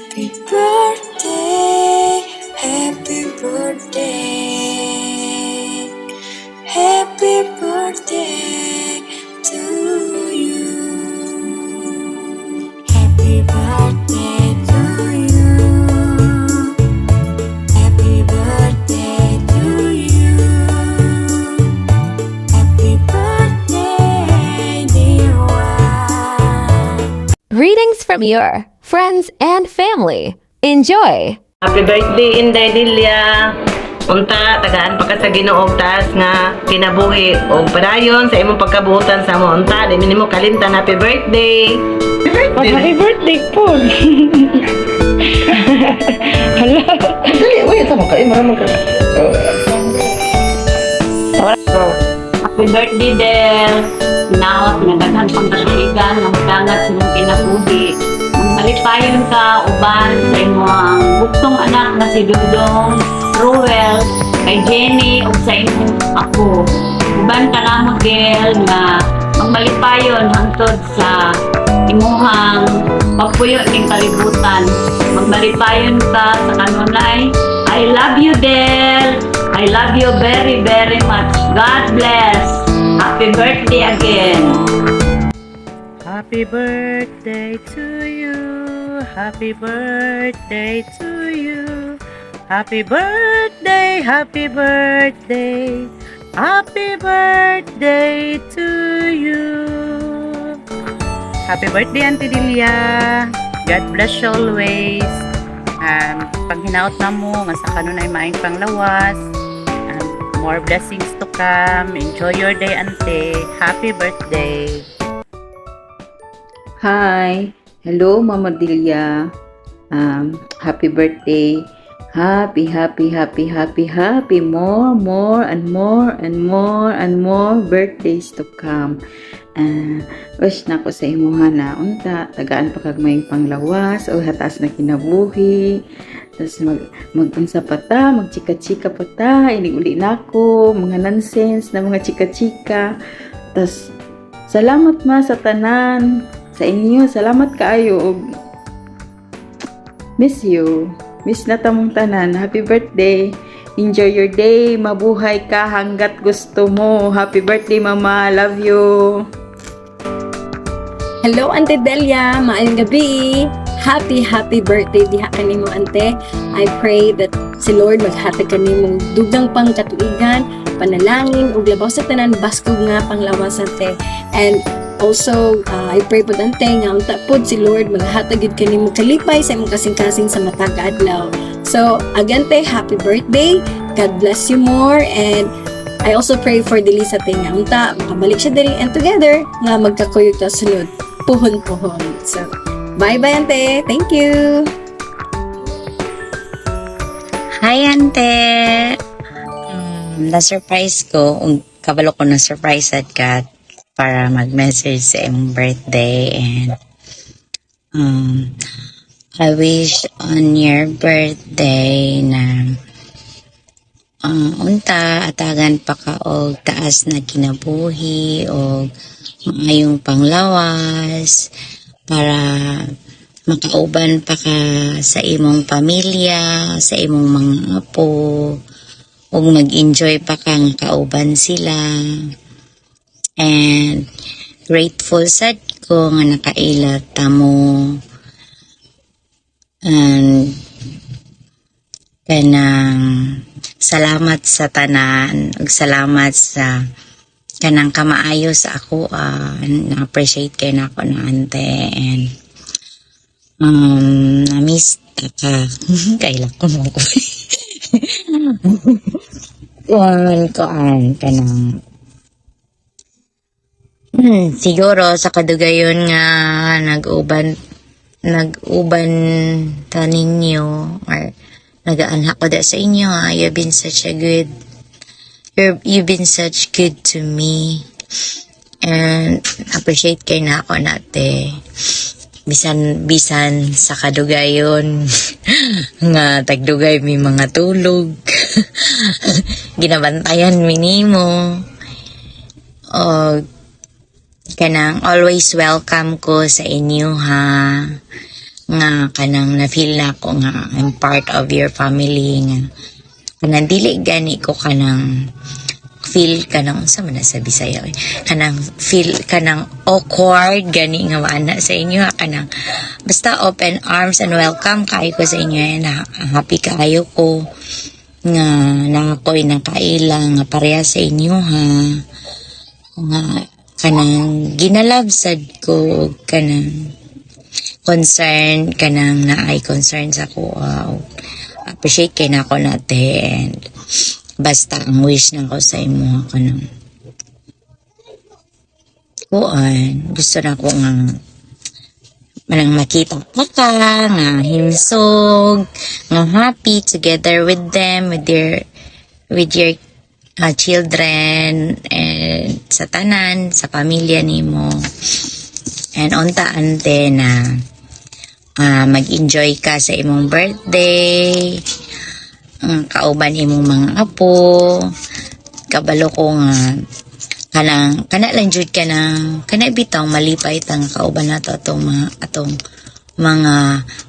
Happy birthday, happy birthday, happy birthday to you. Happy birthday to you. Happy birthday to you. Happy birthday, dear one. Greetings from your friends and family. Enjoy! Happy birthday, Inday Delia. Unta, tagaan pa ka sa Ginoong taas nga kinabuhi o padayon sa imong pagkabuutan sa mo. Unta, di mo kalimtan. Happy birthday. Happy birthday po. Hala. Dali, uy, tama ka. Maramang ka. Happy birthday, Del. Naot, nagdagan pang kataigan, ng dagat sa mong kinabuhi. Malipayon ka, uban, sa imong buktong anak na si Dudong, Ruel, kay Jenny, o sa imong ako. Uban ka na mo, Del, nga magmalipayon hangtod sa imuhang pagpuyo ng kalibutan. Magmalipayon ka sa kanunay. I love you, Del. I love you very, very much. God bless. Happy birthday again. Happy birthday to you. Happy birthday to you. Happy birthday, happy birthday. Happy birthday to you. Happy birthday, Auntie Delia. God bless you always. Panghinaot na mo, nga sa kanon ay maing panglawas. More blessings to come. Enjoy your day, Auntie. Happy birthday. Hi! Hello, Mama Delia. Happy birthday. Happy more and more birthdays to come. Wish na ko sa imuha na unta, tagaan pa kag may panglawas o hatas na kinabuhi. Tapos mag-unsa pa ta, magchika-chika pa ta, inig-uli na ako, mga nonsense na mga chika-chika. Tapos, salamat ma sa tanan, sa inyo, salamat kaayo. Miss you. Miss na tamong tanan. Happy birthday. Enjoy your day. Mabuhay ka hanggat gusto mo. Happy birthday, Mama. Love you. Hello, Ante Delia. Maayong gabi. Happy birthday diha kanimo, Ante. I pray that si Lord maghatag kanimong dugang pang katuigan, panalangin ug labaw sa tanan baskog nga panglawas, Ante. And also, I pray po, Ante, nga unta pod si Lord maghatag gid kanimo kalipay sa imong kasing-kasing sa matag adlaw. So, agante, happy birthday. God bless you more. And I also pray for Delisa te nga unta makabalik siya diri and together nga magkakuyog ta sunod puhon-puhon. So, bye-bye, Ante. Thank you. Hi, Ante. Na-surprise ko. Kabalo ko na-surprise at kat para mag-message sa iyong birthday. And I wish on your birthday na unta atagan pa ka og taas na kinabuhi o maayong panglawas para makauban pa ka sa imong pamilya, sa imong mga apo, ug mag-enjoy pa ka nga kauban sila. And grateful sad ko nga nakailat ta mo. And kanang salamat sa tanan ug salamat sa kanang kamaayo sa ako. Na-appreciate kay na ako na, Ante. And na-miss ta ka. Kaila ko mo ko. Kanang siguro sa kadugayon nga nag-uban ta ninyo or nagaanha ko da sa inyo. You've been such good to me, and appreciate kay na ako nate bisan sa kadugayon nga tagdugay may mga tulog ginabantayan mi nimo o kanang always welcome ko sa inyo ha. nga kanang na-feel na ko nga I'm part of your family nga kanang dili gani ko kanang feel kanang sa man na sa Bisaya kanang feel kanang awkward gani nga maana sa inyo kanang basta open arms and welcome kayo ko sa inyo na happy kayo ko nga na ako'y nakailang nga pareha sa inyo ha nga kanang ginalab sad ko kanang concern kanang naay concern sa ko appreciate kay na ako natin and basta ang wish na ko sa imo kanang kuan gusto na ko nga manang makita ka nga himsog nga happy together with them with your children and sa tanan sa pamilya nimo and unta ante na mag-enjoy ka sa imong birthday kauban imong mga apo kabalo ko nga kana lang jud ka na kana bitaw malipay tang kauban nato atong mga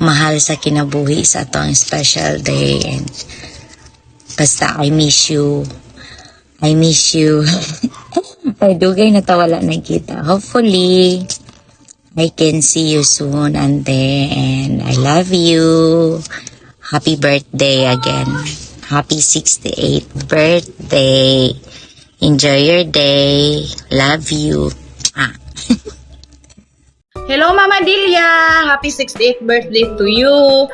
mahal sa kinabuhi sa atong special day and basta I miss you ay dugay na tawala na kita hopefully I can see you soon, Ante, and I love you. Happy birthday again. Happy 68th birthday. Enjoy your day. Love you. Hello Mama Dilia! Happy 68th birthday to you.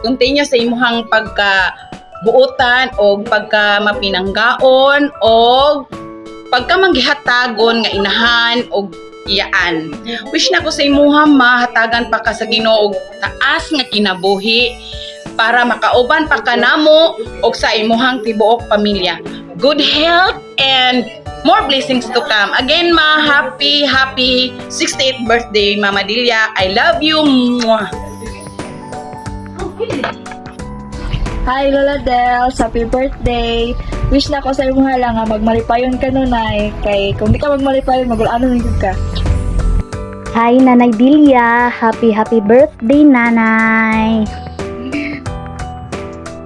Continue sa imuhang pagkabuutan o pagka mapinanggaon o pagka manggihatagon nga inahan o iyaan. Wish na ko sa imuha mahatagan pa ka sa Ginoo og taas nga kinabuhi para makauban pa ka namo og sa imuhang tibuok pamilya. Good health and more blessings to come. Again, happy 68th birthday, Mama Dilia. I love you. Mwah. Hi Lola Dels, happy birthday. Wish na ko sa imo lang nga magmalipayon ka nunay kay kung di ka magmalipayon magulano ni ka. Hi Nanay Dilia, happy birthday Nanay.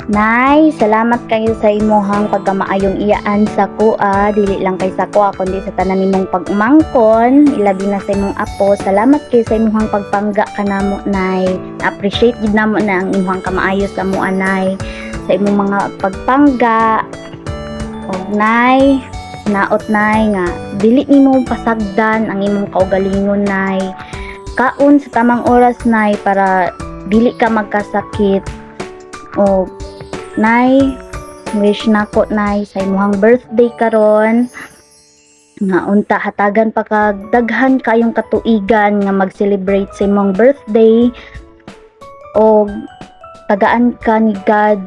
Nay, salamat kayo sa imuhang pagkamaayong iyaan sa kuha, dili lang kay sa kuha kundi sa tanan nimong pagmangkon, ilabi na sa imong apo. Salamat kayo sa imuhang pagpangga kanamo Nay. Appreciate gid namo na ang imuhang kamaayo sa mo Nay. Sa imong mga pagpangga. Og Nay, naot Nay nga dili nimo pasagdan ang imong kaugalingon Nay. Kaon sa tamang oras Nay para dili ka magkasakit. O Nay, wish na ko Nay sa imuhang birthday karon nga unta hatagan pa kag daghan kayong katuigan nga mag-celebrate sa imong birthday o tagaan ka ni God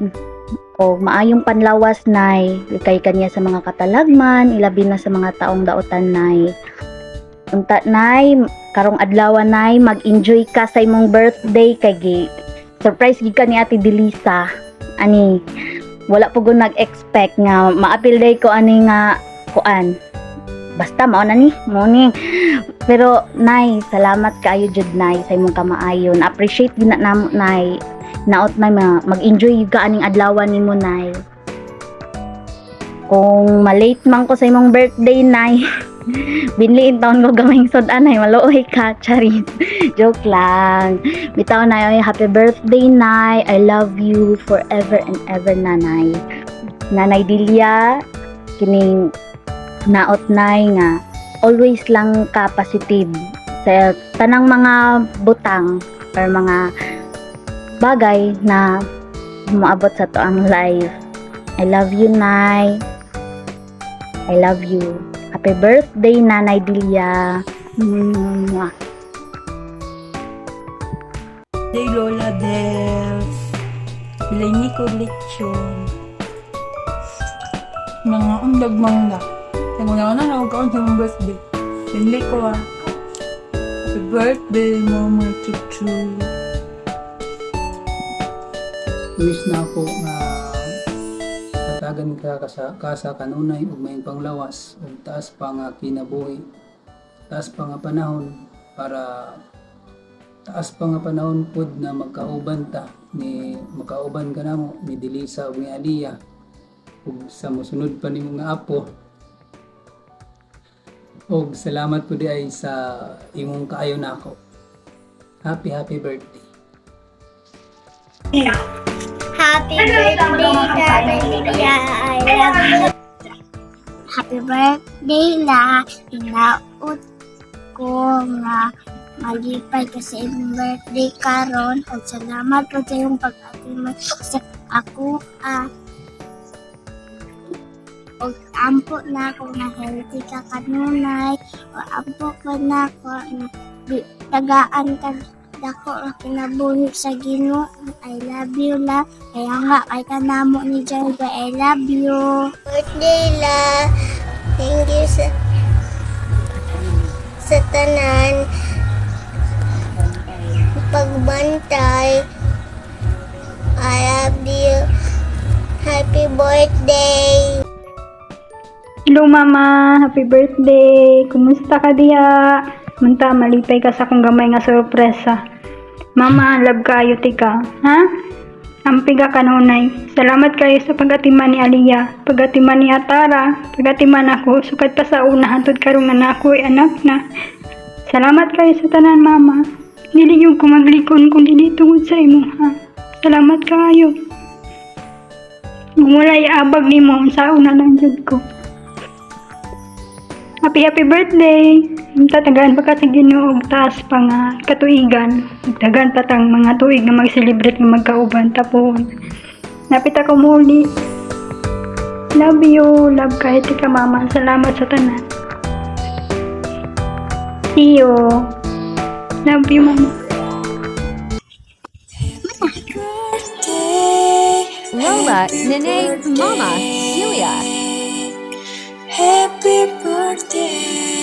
o maayong panlawas Nay, likay kaniya sa mga katalagman, ilabi na sa mga taong daotan Nay. Unta Nay, karong adlaw Nay, mag-enjoy ka sa imong birthday kay surprise gid ka ni Ate Delisa. Ani, wala po ko nag-expect nga maapil day ko ani nga kuan. Basta mao na ni, morning. Pero Nay, salamat kaayo jud Nay sa imong kamaayon. Appreciate gid na namo Nay. Naot Nay mag-enjoy ka aning adlaw nimo Nay. Kung malate man ko sa imong birthday Nay, binliin taon ko gamayng sudan ay maluoy ka, charis. Joke lang. Bitaw na happy birthday Nay. I love you forever and ever Nanay. Nanay Dilia, kining naot Nay nga always lang ka positive sa tanang mga butang or mga bagay na moabot sa to ang life. I love you Nay. I love you. Happy birthday, Nanay Dilia. Mwah. Day Lola Dels. Bilay ni ko lechon. Mga undagmang na. Kaya na ako kaon sa mong birthday. Bili ko Happy birthday, Mama Chuchu. Wish na ako nga tagan ka sa kanunay ug mayong panglawas ug taas pa nga kinabuhi, taas pa nga panahon para taas pa nga panahon pod na magkauban ta ni makauban ka namo ni Delisa ug ni Aliyah ug sa mosunod pa nimo nga apo. Og salamat po di ay sa imong kaayo nako. Happy birthday. Happy birthday, Lydia. I love you. Happy birthday, La. Inaot ko nga malipay ka sa imong birthday karon. At salamat po sa iyong pag-atiman sa ako. Og ampo na ako na healthy ka kanunay. O ampo ka na ako na tagaan ka dako ra kinabuhi sa Ginoo. I love you, La. Kaya nga kay kanamo ni Jelga, I love you. Birthday, La. Thank you sa tanan pagbantay. I love you. Happy birthday. Hello mama, happy birthday. Kumusta ka diha? Munta malipay ka sa akong gamay nga sorpresa. Mama, love kayo tika, ha? Ampi ka kanunay. Salamat kayo sa pagatiman ni Aliyah, pagatiman ni Atara, pagatiman ako sukat pa sa una hantod karon nga nako ay anak na. Salamat kayo sa tanan mama. Dili yung kumaglikon kung dili tungod sa imo ha. Salamat kayo. Mumulay abag nimo sa una lang jud ko. Happy birthday! Tatagaan pa ka sa Ginoo og taas pa nga katuigan. Dagan pa tang mga tuig nga mag-celebrate nga magkauban tapon. Napit ako muli. Love you. Love kahit ka mama. Salamat sa tanan. See you. Love you mama. Lola, Nene, Mama, Celia. Happy birthday.